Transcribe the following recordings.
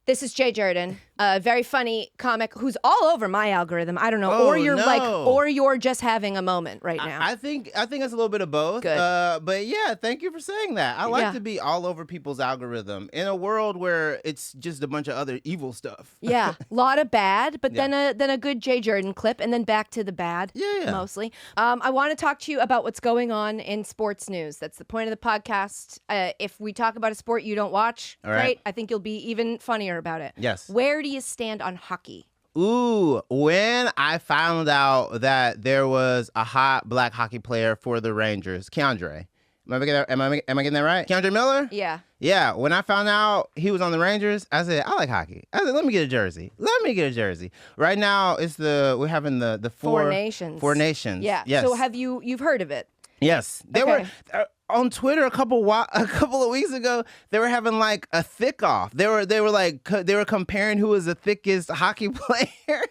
This is Jay Jurden, a very funny comic who's all over my algorithm. I don't know, Oh, or you're no. or you're just having a moment right now. I think it's a little bit of both. Good. But yeah, thank you for saying that. I like Yeah. to be all over people's algorithm in a world where it's just a bunch of other evil stuff. Yeah, a lot of bad, but Yeah. then a good Jay Jurden clip, and then back to the bad. Yeah. Mostly. I want to talk to you about what's going on in sports news. That's the point of the podcast. If we talk about a sport you don't watch, All right. great. I think you'll be even funnier about it. Yes. Where do you stand on hockey? Ooh, when I found out that there was a hot black hockey player for the Rangers, Keandre. Am I getting that right? Keandre Miller? Yeah. Yeah, when I found out he was on the Rangers, I said, I like hockey. I said, let me get a jersey. Right now, we're having the Four Nations. Four Nations. Yeah. Yes. So you've heard of it? Yes. They Okay. were on Twitter a couple of weeks ago. They were having like a thick off. They were comparing who was the thickest hockey player.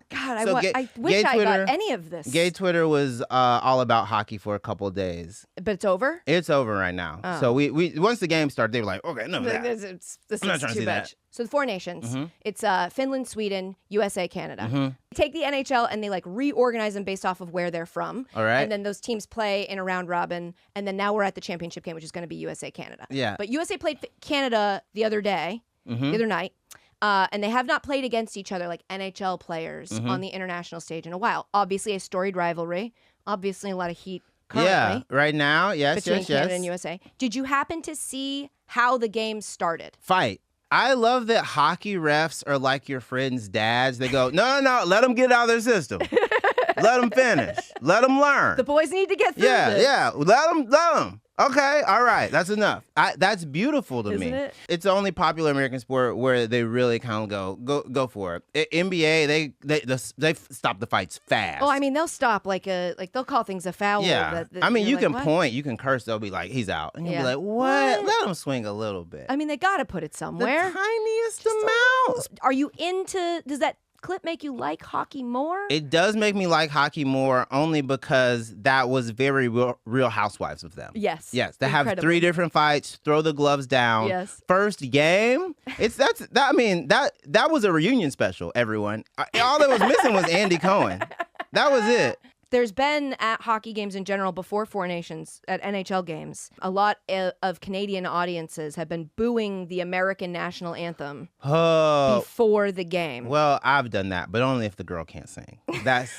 God, So I wish I got any of this. Gay Twitter was all about hockey for a couple of days. But it's over? It's over right now. Oh. So we once the game started, they were like, okay, enough of that. This I'm not is trying to too see much. that. So the Four Nations, Mhm. it's Finland, Sweden, USA, Canada. Mhm. They take the NHL and they like reorganize them based off of where they're from. All right. And then those teams play in a round robin. And then now we're at the championship game, which is going to be USA, Canada. Yeah. But USA played Canada the other day, Mhm. the other night. And they have not played against each other like NHL players Mm-hmm. on the international stage in a while. Obviously, a storied rivalry. Obviously, a lot of heat currently. Yeah, right now, yes, Between yes, Canada yes. and USA. Did you happen to see how the game started? Fight. I love that hockey refs are like your friends' dads. They go, no, let them get it out of their system. Let them finish. Let them learn. The boys need to get through Yeah, this. yeah. Let them. Okay, all right. That's enough. That's beautiful to Isn't me. it? It's the only popular American sport where they really kind of go for it. NBA, they stop the fights fast. Oh, I mean, they'll stop they'll call things a foul. yeah. that I mean, you're you like, can what? point, you can curse. They'll be like, he's out, and you'll Yeah. be like, what? What? Let him swing a little bit. I mean, they got to put it the somewhere. tiniest Just a amount. little. Are you does that clip make you like hockey more? It does make me like hockey more, only because that was very real Housewives of them. Yes. Yes, to have Incredible. 3 different fights, throw the gloves down. Yes. First game. That was a reunion special, everyone. All that was missing was Andy Cohen. That was it. There's been at hockey games in general before Four Nations, at NHL games, a lot of Canadian audiences have been booing the American national anthem Oh. before the game. Well, I've done that, but only if the girl can't sing. That's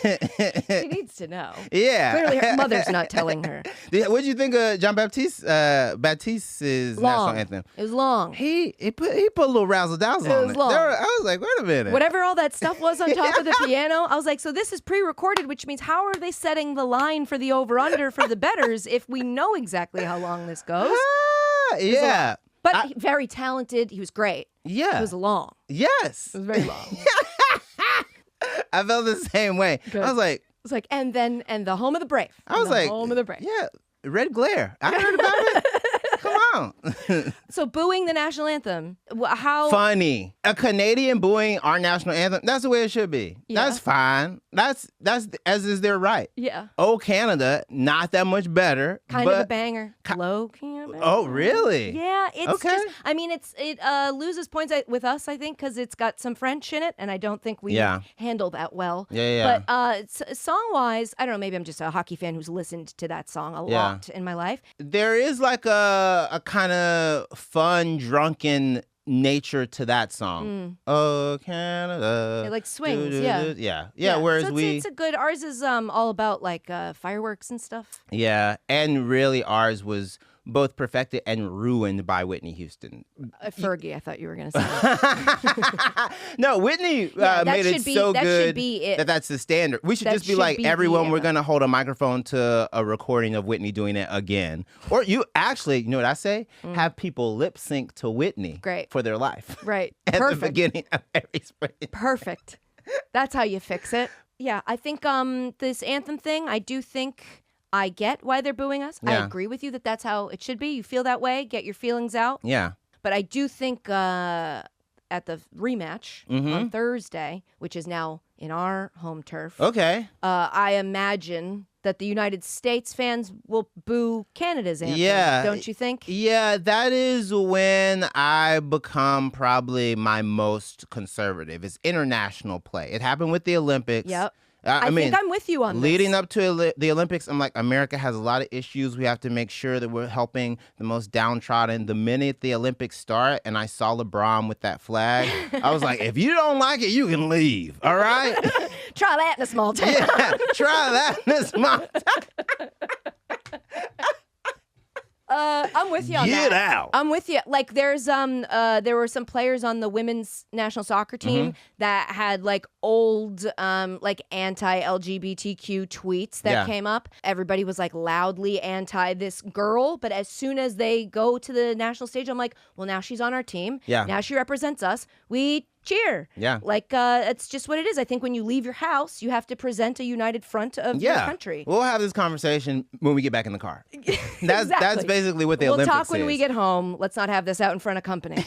She needs to know. yeah. Clearly, her mother's not telling her. What did you think of John Baptiste's Long. national anthem? It was long. He put a little razzle dazzle It on was it. long. I was like, wait a minute. Whatever all that stuff was on top of the piano, I was like, so this is pre-recorded, which means how are they setting the line for the over-under for the bettors if we know exactly how long this goes? Ah, yeah. But very talented. He was great. Yeah. It was long. Yes. It was very long. I felt the same way. Good. I was like, It's like, and the home of the brave. I was And the like, home of the brave. yeah, red glare. I heard about it. Come on. So booing the national anthem. How? Funny. A Canadian booing our national anthem. That's the way it should be. Yeah. That's fine. That's as is their right. Yeah. Oh, Canada, not that much better. Kind of a but banger. Low kind of. Oh, really? Yeah, it's Okay. just. I mean, it loses points with us, I think, because it's got some French in it, and I don't think we Yeah. handle that well. Yeah. But song-wise, I don't know. Maybe I'm just a hockey fan who's listened to that song a lot in my life. There is like a kind of fun, drunken nature to that song. Oh, Canada. It like swings, Yeah. Whereas so it's a good. Ours is all about like fireworks and stuff. Yeah, and really ours was both perfected and ruined by Whitney Houston. Fergie, I thought you were gonna say. No, Whitney Yeah, that made it should be- so that should good be it. that's the standard. We should That just be should like, be the everyone, we're anthem. going to hold a microphone to a recording of Whitney doing it again. Or you know what I say? Have people lip sync to Whitney Great. for their life. Right. At Perfect. the beginning of every spring. Perfect. That's how you fix it. Yeah, I think this anthem thing, I do think I get why they're booing us. I Yeah. agree with you that that's how it should be. You feel that way, get your feelings out. Yeah. But I do think at the rematch on Thursday, which is now in our home turf, Okay. I imagine that the United States fans will boo Canada's anthem. Yeah. Don't you think? Yeah, that is when I become probably my most conservative. It's international play. It happened with the Olympics. Yep. I mean, think I'm with you on leading this. up to the Olympics, I'm like, America has a lot of issues. We have to make sure that we're helping the most downtrodden. The minute the Olympics start and I saw LeBron with that flag, I was like, if you don't like it, you can leave. All right? Try that in a small town. Yeah, try that in a small town. I'm with you on that. Get out. I'm with you. Like there were some players on the women's national soccer team that had like old like anti-LGBTQ tweets that came up. Everybody was like loudly anti this girl, but as soon as they go to the national stage, I'm like, well, now she's on our team. Yeah. Now she represents us. We cheer. Yeah. Like it's just what it is. I think when you leave your house, you have to present a united front of your country. We'll have this conversation when we get back in the car. That's basically what the we'll Olympics talk when is. we get home. Let's not have this out in front of company.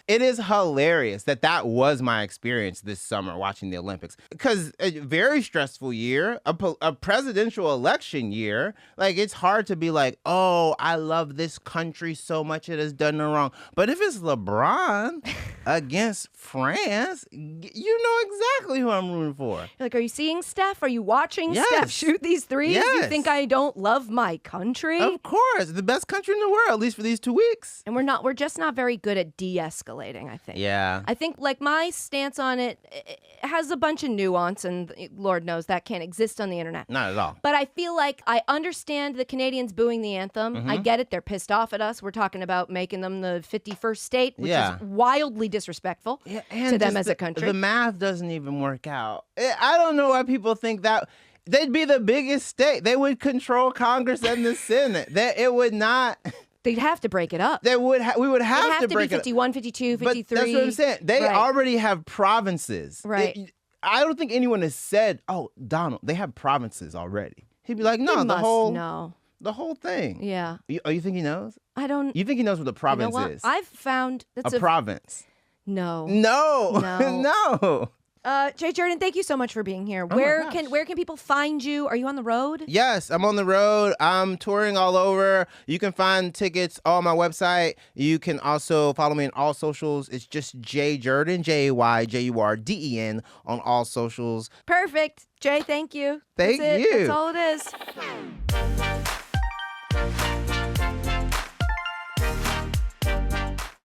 It is hilarious that was my experience this summer watching the Olympics, because a very stressful year, a presidential election year. Like, it's hard to be like, oh, I love this country so much it has done no wrong. But if it's LeBron against France, you know exactly who I'm rooting for. Like, are you seeing Steph? Are you watching Yes. Steph shoot these threes? Yes. You think I don't love my country? Of course, the best country in the world, at least for these 2 weeks. And we're just not very good at de-escalating, I think. Yeah. I think like my stance on it has a bunch of nuance, and Lord knows that can't exist on the internet. Not at all. But I feel like I understand the Canadians booing the anthem. I get it. They're pissed off at us. We're talking about making them the 51st state, which is wildly disrespectful to them as a country. The math doesn't even work out. I don't know why people think that. They'd be the biggest state. They would control Congress and the Senate. It would not. They'd have to break it up. We would have It'd have to to break be 51, 52, 53. But that's what I'm saying. They already have provinces. Right. I don't think anyone has said, "Oh, Donald, they have provinces already." He'd be like, "No, the whole thing." Yeah. You think he knows? I don't. You think he knows what a province is? I've found that's a province. No. No. No. Jay Jurden, thank you so much for being here. Where can people find you? Are you on the road? Yes, I'm on the road. I'm touring all over. You can find tickets on my website. You can also follow me on all socials. It's just Jay Jurden, JayJurden on all socials. Perfect. Jay, thank you. Thank That's it. you. That's all it is.